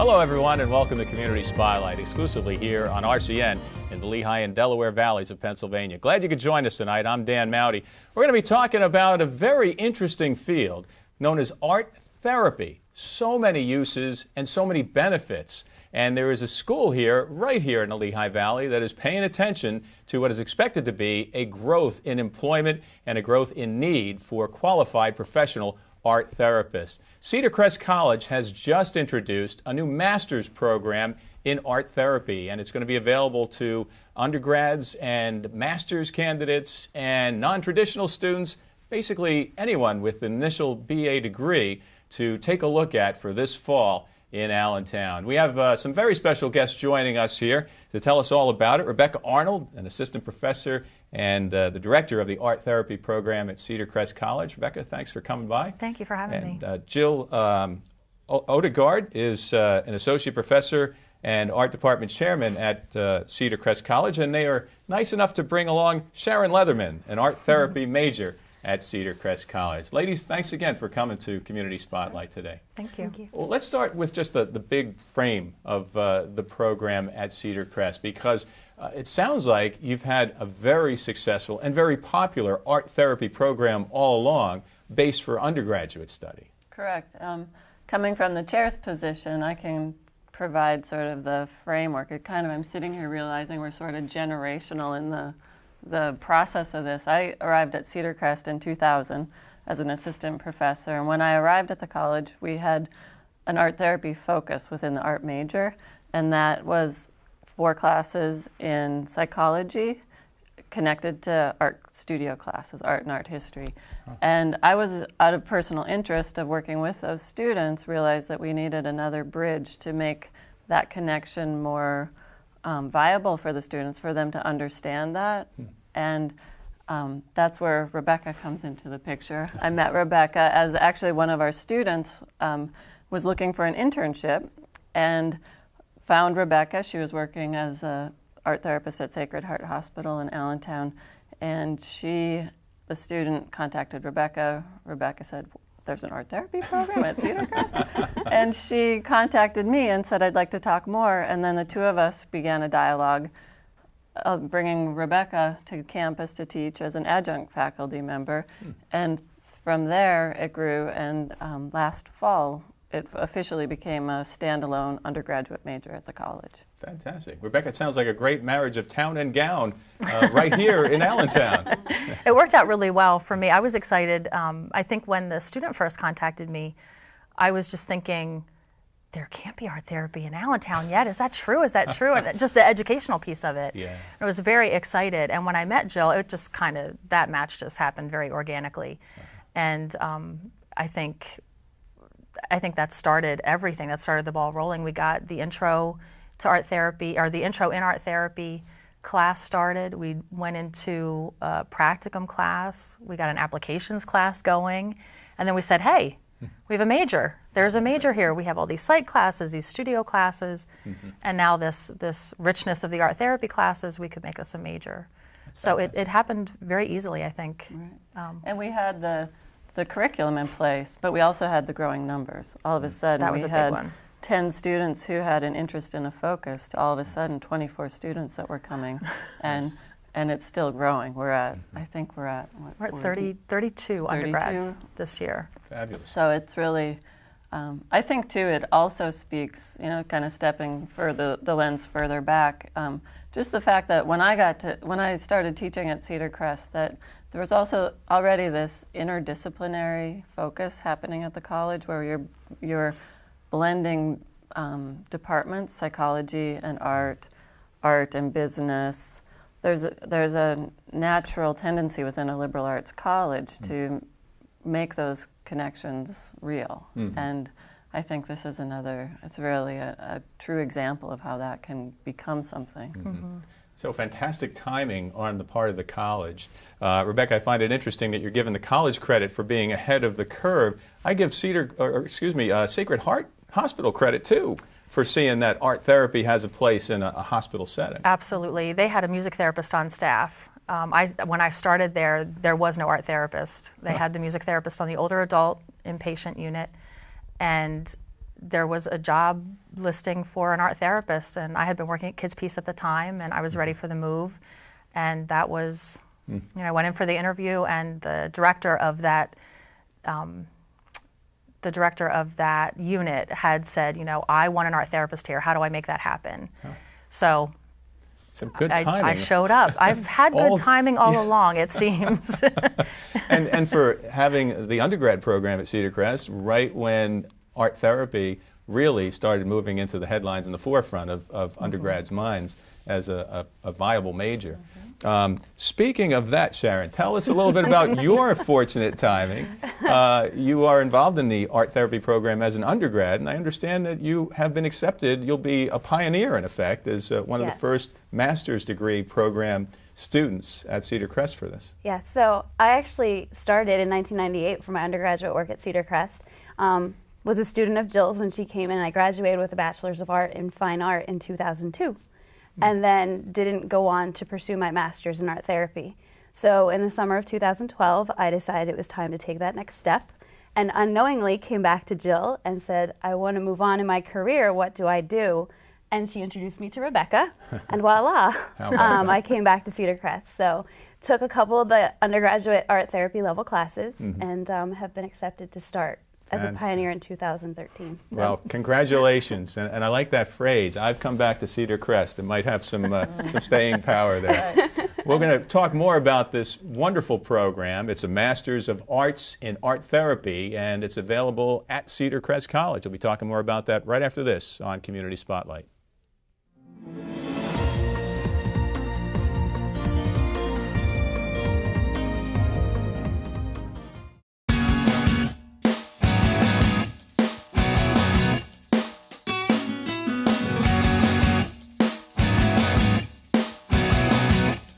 Hello everyone and welcome to Community Spotlight, exclusively here on RCN in the Lehigh and Delaware Valleys of Pennsylvania. Glad you could join us tonight. I'm Dan Mowdy. We're going to be talking about a very interesting field known as art therapy. So many uses and so many benefits. And there is a school here, right here in the Lehigh Valley, that is paying attention to what is expected to be a growth in employment and a growth in need for qualified professional art therapists. Cedar Crest College has just introduced a new master's program in art therapy, and it's going to be available to undergrads and master's candidates and non-traditional students, basically anyone with an initial BA degree, to take a look at for this fall in Allentown. We have some very special guests joining us here to tell us all about it. Rebecca Arnold, an assistant professor and the director of the art therapy program at Cedar Crest College. Rebecca, thanks for coming by. Thank you for having me. Jill Odegaard is an associate professor and art department chairman at Cedar Crest College, and they are nice enough to bring along Sharon Leatherman, an art therapy major at Cedar Crest College. Ladies, thanks again for coming to Community Spotlight today. Thank you. Thank you. Well, let's start with just the big frame of the program at Cedar Crest, because it sounds like you've had a very successful and very popular art therapy program all along, based for undergraduate study. Correct. Coming from the chair's position, I can provide sort of the framework. I'm sitting here realizing we're sort of generational in the process of this. I arrived at Cedar Crest in 2000 as an assistant professor, and when I arrived at the college, we had an art therapy focus within the art major, and that was 4 classes in psychology connected to art studio classes, art and art history. And I was, out of personal interest of working with those students, realized that we needed another bridge to make that connection more viable for the students, for them to understand that. And that's where Rebecca comes into the picture. I met Rebecca as actually one of our students was looking for an internship and found Rebecca. She was working as an art therapist at Sacred Heart Hospital in Allentown, and the student contacted Rebecca. Rebecca said, "There's an art therapy program at Cedar Crest." And she contacted me and said, "I'd like to talk more." And then the two of us began a dialogue of bringing Rebecca to campus to teach as an adjunct faculty member. And from there it grew, and last fall it officially became a standalone undergraduate major at the college. Fantastic. Rebecca, it sounds like a great marriage of town and gown right here in Allentown. It worked out really well for me. I was excited. I think when the student first contacted me, I was just thinking, there can't be art therapy in Allentown yet. Is that true? Is that true? And just the educational piece of it. Yeah. I was very excited. And when I met Jill, it just that match just happened very organically. And I think that started everything. That started the ball rolling. We got the intro to art therapy, or the intro in art therapy class started. We went into a practicum class. We got an applications class going. And then we said, hey, we have a major. There's a major here. We have all these psych classes, these studio classes, and now this richness of the art therapy classes, we could make this a major. So it happened very easily, I think. Right. And we had the curriculum in place, but we also had the growing numbers. All of a sudden, we had 10 students who had an interest in a focus to all of a sudden 24 students that were coming, and it's still growing. I think we're at what, 32 undergrads this year. Fabulous. So it's really, I think too, it also speaks, kind of stepping for the lens further back, just the fact that when I started teaching at Cedar Crest, that there was also already this interdisciplinary focus happening at the college, where you're blending departments, psychology and art and business. There's a natural tendency within a liberal arts college to make those connections real. And I think this is it's really a true example of how that can become something. So fantastic timing on the part of the college. Rebecca, I find it interesting that you're giving the college credit for being ahead of the curve. I give Sacred Heart Hospital credit too for seeing that art therapy has a place in a hospital setting. Absolutely. They had a music therapist on staff. When I started there was no art therapist. They had the music therapist on the older adult inpatient unit, and there was a job listing for an art therapist, and I had been working at Kids Peace at the time, and I was ready for the move, and that was, I went in for the interview, and the director of that unit had said, I want an art therapist here. How do I make that happen? Oh. So some good timing. I showed up. I've had good timing all along, it seems. and for having the undergrad program at Cedar Crest right when art therapy really started moving into the headlines in the forefront of undergrads' minds as a viable major. Speaking of that, Sharon, tell us a little bit about your fortunate timing. You are involved in the art therapy program as an undergrad, and I understand that you have been accepted. You'll be a pioneer, in effect, as one of the first master's degree program students at Cedar Crest for this. Yeah, so I actually started in 1998 for my undergraduate work at Cedar Crest. Was a student of Jill's when she came in, and I graduated with a Bachelor's of Art in Fine Art in 2002. And then didn't go on to pursue my master's in art therapy. So in the summer of 2012, I decided it was time to take that next step, and unknowingly came back to Jill and said, I want to move on in my career, what do I do? And she introduced me to Rebecca, and voila, I came back to Cedar Crest. So took a couple of the undergraduate art therapy level classes, and have been accepted to start as a pioneer in 2013. So. Well, congratulations, and I like that phrase, I've come back to Cedar Crest. It might have some staying power there. We're going to talk more about this wonderful program. It's a Master's of Arts in Art Therapy, and it's available at Cedar Crest College. We'll be talking more about that right after this on Community Spotlight.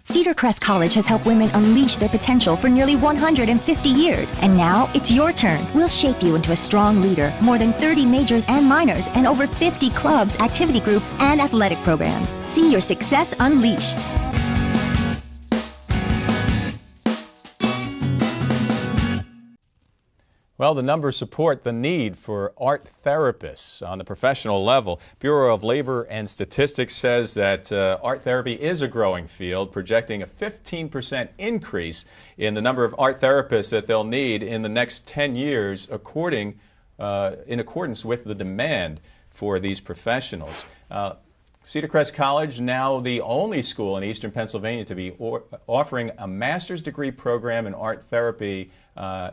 Cedar Crest College has helped women unleash their potential for nearly 150 years, and now it's your turn. We'll shape you into a strong leader. More than 30 majors and minors, and over 50 clubs, activity groups, and athletic programs. See your success unleashed. Well, the numbers support the need for art therapists on the professional level. Bureau of Labor and Statistics says that art therapy is a growing field, projecting a 15% increase in the number of art therapists that they'll need in the next 10 years, in accordance with the demand for these professionals. Cedar Crest College, now the only school in eastern Pennsylvania to be offering a master's degree program in art therapy,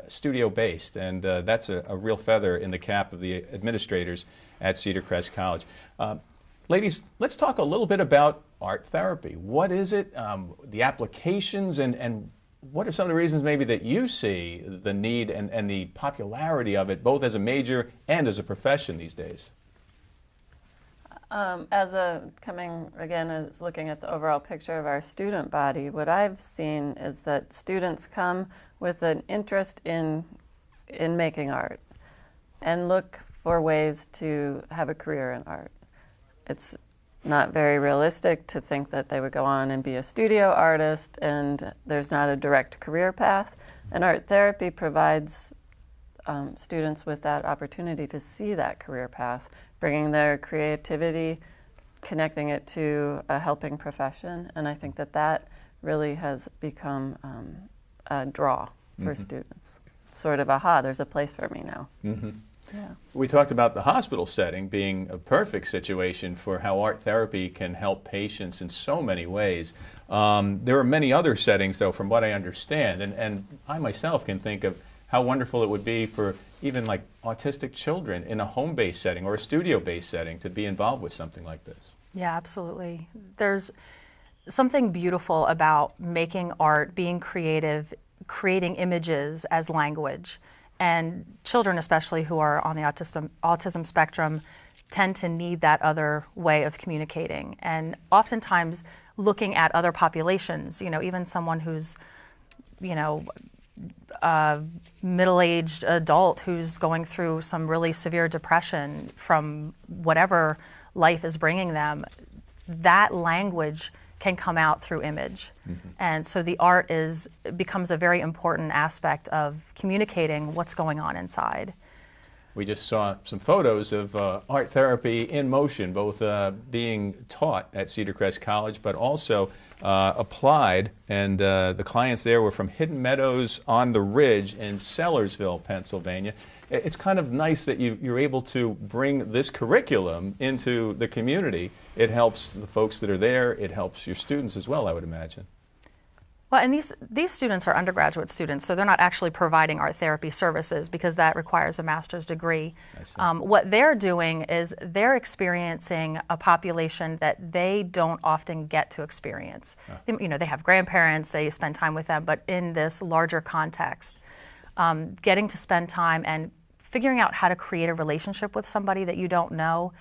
studio-based, and that's a real feather in the cap of the administrators at Cedar Crest College. Ladies, let's talk a little bit about art therapy. What is it, the applications, and what are some of the reasons maybe that you see the need and the popularity of it, both as a major and as a profession these days? As looking at the overall picture of our student body, what I've seen is that students come with an interest in making art and look for ways to have a career in art. It's not very realistic to think that they would go on and be a studio artist, and there's not a direct career path. And art therapy provides students with that opportunity to see that career path, bringing their creativity, connecting it to a helping profession, and I think that really has become a draw for students. Sort of, aha, there's a place for me now. Yeah. We talked about the hospital setting being a perfect situation for how art therapy can help patients in so many ways. There are many other settings, though, from what I understand, and I myself can think of how wonderful it would be for even like autistic children in a home-based setting or a studio-based setting to be involved with something like this. Yeah, absolutely. There's something beautiful about making art, being creative, creating images as language. And children, especially who are on the autism spectrum, tend to need that other way of communicating. And oftentimes looking at other populations, even someone who's, a middle-aged adult who's going through some really severe depression from whatever life is bringing them, that language can come out through image. And so the art becomes a very important aspect of communicating what's going on inside. We just saw some photos of art therapy in motion, both being taught at Cedar Crest College, but also applied. And the clients there were from Hidden Meadows on the Ridge in Sellersville, Pennsylvania. It's kind of nice that you're able to bring this curriculum into the community. It helps the folks that are there. It helps your students as well, I would imagine. Well, and these students are undergraduate students, so they're not actually providing art therapy services because that requires a master's degree. What they're doing is they're experiencing a population that they don't often get to experience. You know, they have grandparents, they spend time with them, but in this larger context, getting to spend time and figuring out how to create a relationship with somebody that you don't know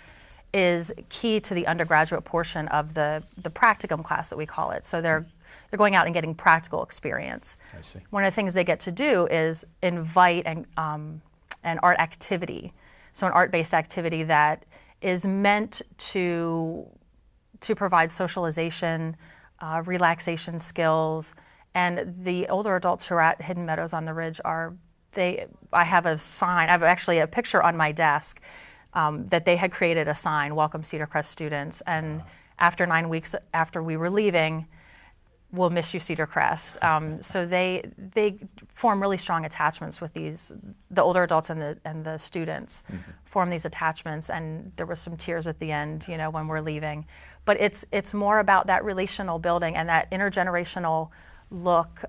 is key to the undergraduate portion of the practicum class that we call it. So they're going out and getting practical experience. I see. One of the things they get to do is invite an art activity, so an art-based activity that is meant to provide socialization, relaxation skills, and the older adults who are at Hidden Meadows on the Ridge I have a sign, I have actually a picture on my desk that they had created a sign, Welcome Cedar Crest Students, and after 9 weeks after we were leaving, we'll miss you, Cedar Crest. So they form really strong attachments with the older adults and the students form these attachments, and there was some tears at the end, you know, when we're leaving. But it's more about that relational building and that intergenerational look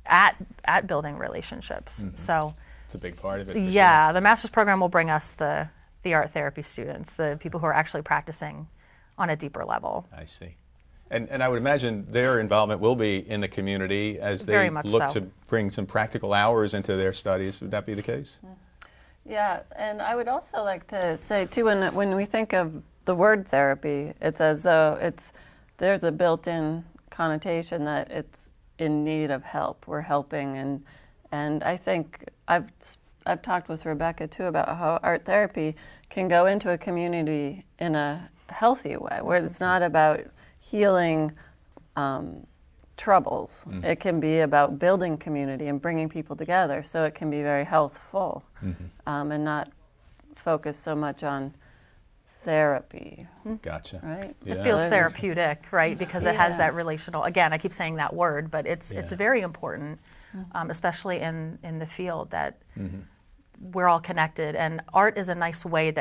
at building relationships. So it's a big part of it. Yeah, the master's program will bring us the art therapy students, the people who are actually practicing on a deeper level. I see. And I would imagine their involvement will be in the community as they look to bring some practical hours into their studies. Would that be the case? Yeah, and I would also like to say too, when we think of the word therapy, it's as though there's a built-in connotation that it's in need of help. We're helping, and I think I've talked with Rebecca too about how art therapy can go into a community in a healthy way, where it's not about healing troubles. It can be about building community and bringing people together, so it can be very healthful and not focus so much on therapy. Gotcha. Right? Yeah. It feels therapeutic, right? Because it has that relational, again, I keep saying that word, but it's very important, especially in the field that we're all connected. And art is a nice way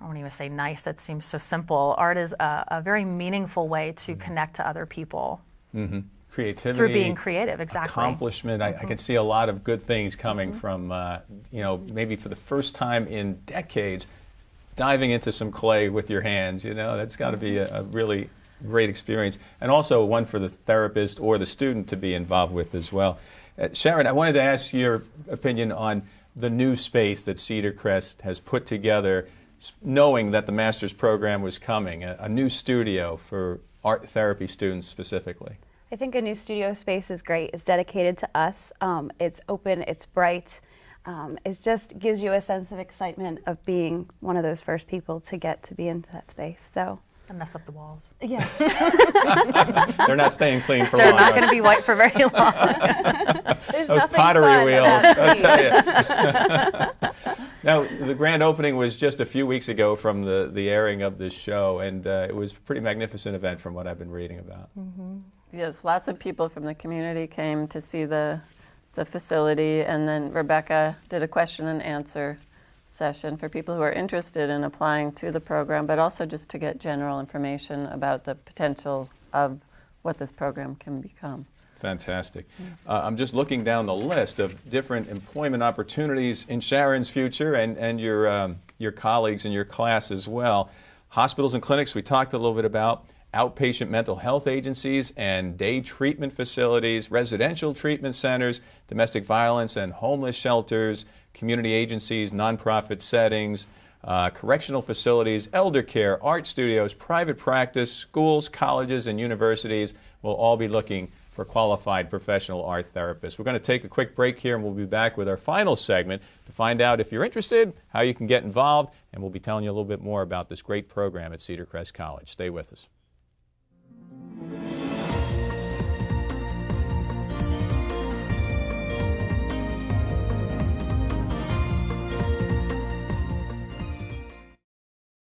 I won't even say nice, that seems so simple. Art is a very meaningful way to connect to other people. Creativity. Through being creative, exactly. Accomplishment. I can see a lot of good things coming from, maybe for the first time in decades, diving into some clay with your hands. You know, that's got to be a really great experience. And also one for the therapist or the student to be involved with as well. Sharon, I wanted to ask your opinion on the new space that Cedar Crest has put together, knowing that the master's program was coming, a new studio for art therapy students specifically. I think a new studio space is great. It's dedicated to us. It's open, it's bright. It just gives you a sense of excitement of being one of those first people to get to be into that space. So. And mess up the walls. Yeah. They're not staying clean for long. They're not going to be white for very long. There's those pottery wheels, I'll tell you. Now, the grand opening was just a few weeks ago from the airing of this show, and it was a pretty magnificent event from what I've been reading about. Yes, lots of people from the community came to see the facility, and then Rebecca did a question and answer session for people who are interested in applying to the program, but also just to get general information about the potential of what this program can become. Fantastic. I'm just looking down the list of different employment opportunities in Sharon's future and your colleagues in your class as well. Hospitals and clinics we talked a little bit about, outpatient mental health agencies and day treatment facilities, residential treatment centers, domestic violence and homeless shelters, community agencies, nonprofit settings, correctional facilities, elder care, art studios, private practice, schools, colleges, and universities will all be looking for qualified professional art therapists. We're going to take a quick break here, and we'll be back with our final segment to find out if you're interested, how you can get involved, and we'll be telling you a little bit more about this great program at Cedar Crest College. Stay with us.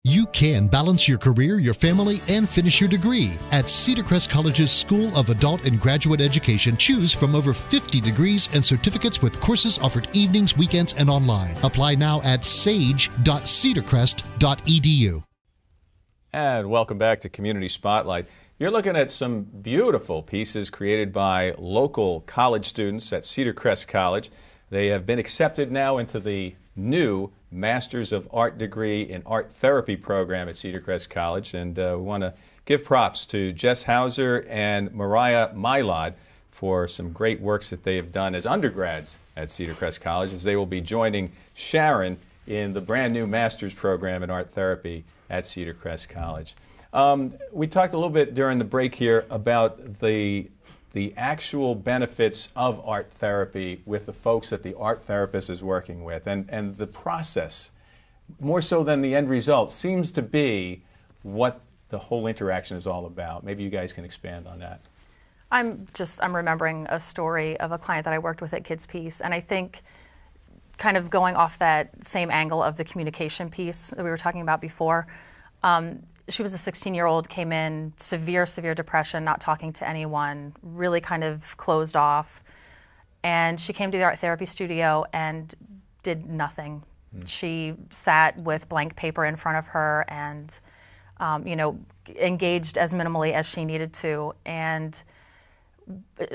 You can balance your career, your family, and finish your degree. At Cedar Crest College's School of Adult and Graduate Education, choose from over 50 degrees and certificates with courses offered evenings, weekends, and online. Apply now at sage.cedarcrest.edu. And welcome back to Community Spotlight. You're looking at some beautiful pieces created by local college students at Cedar Crest College. They have been accepted now into the new Masters of Art degree in Art Therapy program at Cedar Crest College. And we want to give props to Jess Hauser and Mariah Mylod for some great works that they have done as undergrads at Cedar Crest College, as they will be joining Sharon in the brand new Master's program in Art Therapy at Cedar Crest College. We talked a little bit during the break here about the actual benefits of art therapy with the folks that the art therapist is working with, and the process, more so than the end result, seems to be what the whole interaction is all about. Maybe you guys can expand on that. I'm remembering a story of a client that I worked with at Kids Peace, and I think kind of going off that same angle of the communication piece that we were talking about before. She was a 16-year-old, came in, severe depression, not talking to anyone, really kind of closed off. And she came to the art therapy studio and did nothing. She sat with blank paper in front of her and, engaged as minimally as she needed to. And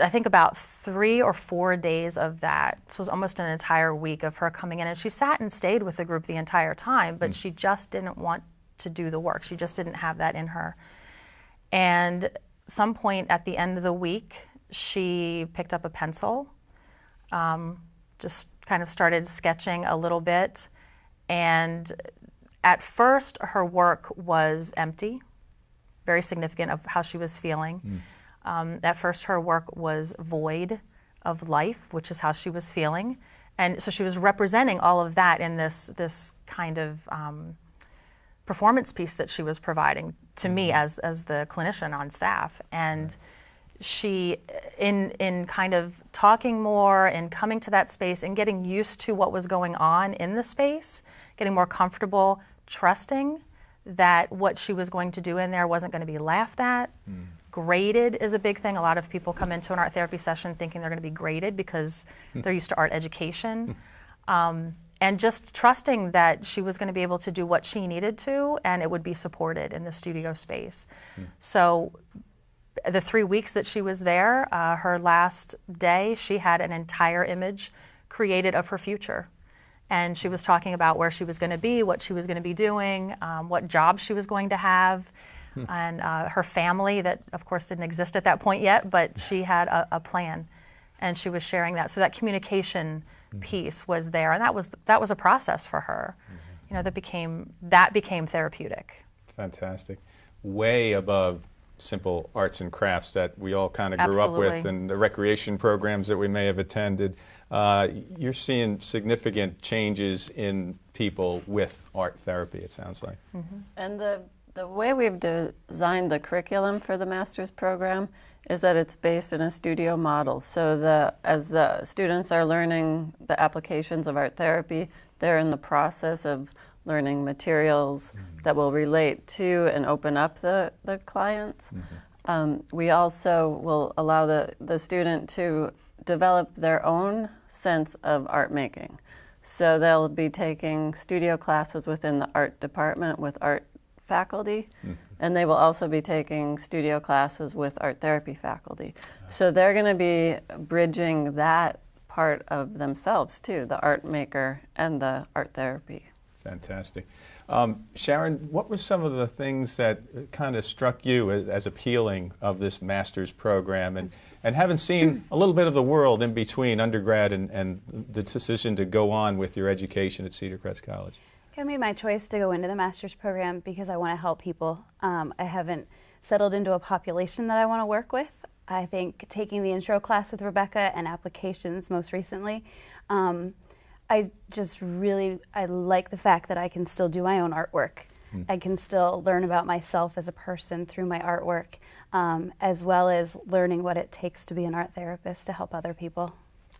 I think about 3 or 4 days of that, so it was almost an entire week of her coming in. And she sat and stayed with the group the entire time, but she just didn't want to do the work. She just didn't have that in her. And some point at the end of the week, she picked up a pencil, just kind of started sketching a little bit. And at first, her work was empty, very significant of how she was feeling. At first, her work was void of life, which is how she was feeling. And so she was representing all of that in this kind of performance piece that she was providing to me as the clinician on staff. And she, in kind of talking more and coming to that space and getting used to what was going on in the space, getting more comfortable, trusting that what she was going to do in there wasn't going to be laughed at. Graded is a big thing. A lot of people come into an art therapy session thinking they're going to be graded because they're used to art education. And just trusting that she was going to be able to do what she needed to, and it would be supported in the studio space. So the 3 weeks that she was there, her last day, she had an entire image created of her future. And she was talking about where she was going to be, what she was going to be doing, what job she was going to have, and her family that, of course, didn't exist at that point yet, but she had a plan, and she was sharing that. So that communication piece was there, and that was a process for her. That became therapeutic. Fantastic. Way above simple arts and crafts that we all kind of grew up with, and the recreation programs that we may have attended. You're seeing significant changes in people with art therapy, it sounds like. And the way we've designed the curriculum for the master's program is that it's based in a studio model. So as the students are learning the applications of art therapy, they're in the process of learning materials that will relate to and open up the clients. We also will allow the student to develop their own sense of art making. So they'll be taking studio classes within the art department with art faculty, and they will also be taking studio classes with art therapy faculty. So they're going to be bridging that part of themselves too, the art maker and the art therapy. Fantastic. Sharon, what were some of the things that kind of struck you as appealing of this master's program, and having seen a little bit of the world in between undergrad and the decision to go on with your education at Cedar Crest College? I made my choice to go into the master's program because I want to help people. I haven't settled into a population that I want to work with. I think taking the intro class with Rebecca and applications most recently, I like the fact that I can still do my own artwork. I can still learn about myself as a person through my artwork, as well as learning what it takes to be an art therapist to help other people.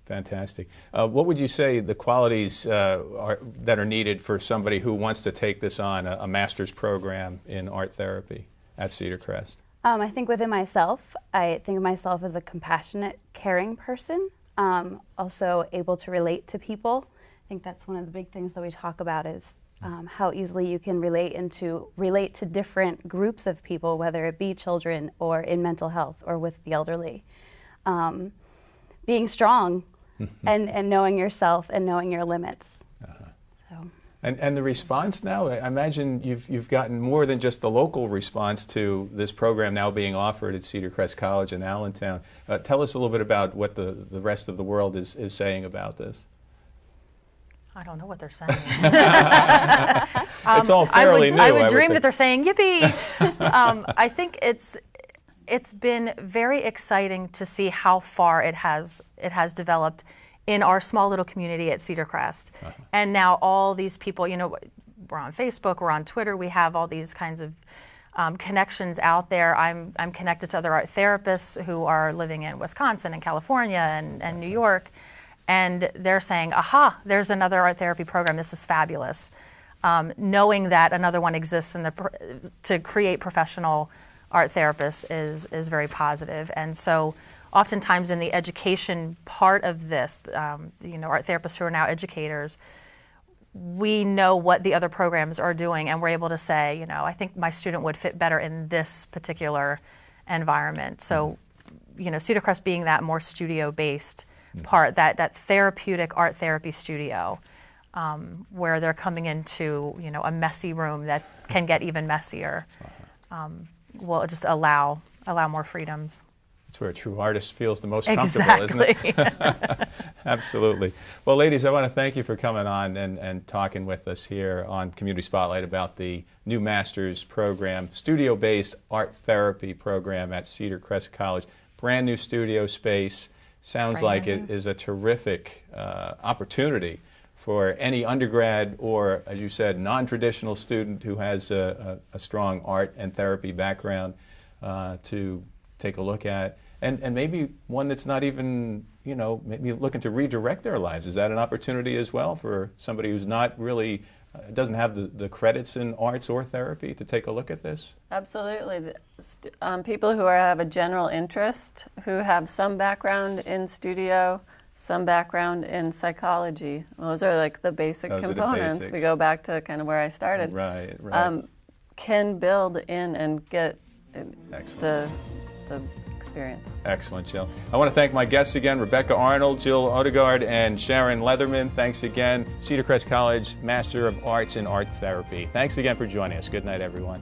Fantastic. What would you say the qualities that are needed for somebody who wants to take this on, a master's program in art therapy at Cedar Crest? I think within myself, I think of myself as a compassionate, caring person, also able to relate to people. I think that's one of the big things that we talk about is how easily you can relate to different groups of people, whether it be children or in mental health or with the elderly. Being strong and knowing yourself and knowing your limits. So. And the response now, I imagine you've gotten more than just the local response to this program now being offered at Cedar Crest College in Allentown. Tell us a little bit about what the rest of the world is saying about this. I don't know what they're saying. It's all fairly new. I would dream that they're saying yippee. I think it's been very exciting to see how far it has developed in our small little community at Cedar Crest. And now all these people, you know, we're on Facebook, we're on Twitter, we have all these kinds of connections out there. I'm connected to other art therapists who are living in Wisconsin and California and New York, and they're saying, aha, there's another art therapy program, this is fabulous. Knowing that another one exists to create professional art therapists is very positive. And so oftentimes in the education part of this, you know, art therapists who are now educators, we know what the other programs are doing, and we're able to say, you know, I think my student would fit better in this particular environment. So, you know, Cedar Crest being that more studio-based part, that therapeutic art therapy studio, where they're coming into, you know, a messy room that can get even messier, will just allow more freedoms. That's where a true artist feels the most comfortable, isn't it? Absolutely. Well, ladies, I want to thank you for coming on and talking with us here on Community Spotlight about the new master's program, studio-based art therapy program at Cedar Crest College. Brand new studio space. Sounds like it is a terrific opportunity for any undergrad or, as you said, non-traditional student who has a strong art and therapy background to take a look at, and maybe one that's not even, you know, maybe looking to redirect their lives. Is that an opportunity as well for somebody who's not really, doesn't have the credits in arts or therapy to take a look at this? Absolutely. People who have a general interest, who have some background in studio, some background in psychology. Those are like the basic components. We go back to kind of where I started. Right. Can build in and get the experience. Excellent, Jill. I want to thank my guests again, Rebecca Arnold, Jill Odegaard, and Sharon Leatherman. Thanks again. Cedar Crest College, Master of Arts in Art Therapy. Thanks again for joining us. Good night, everyone.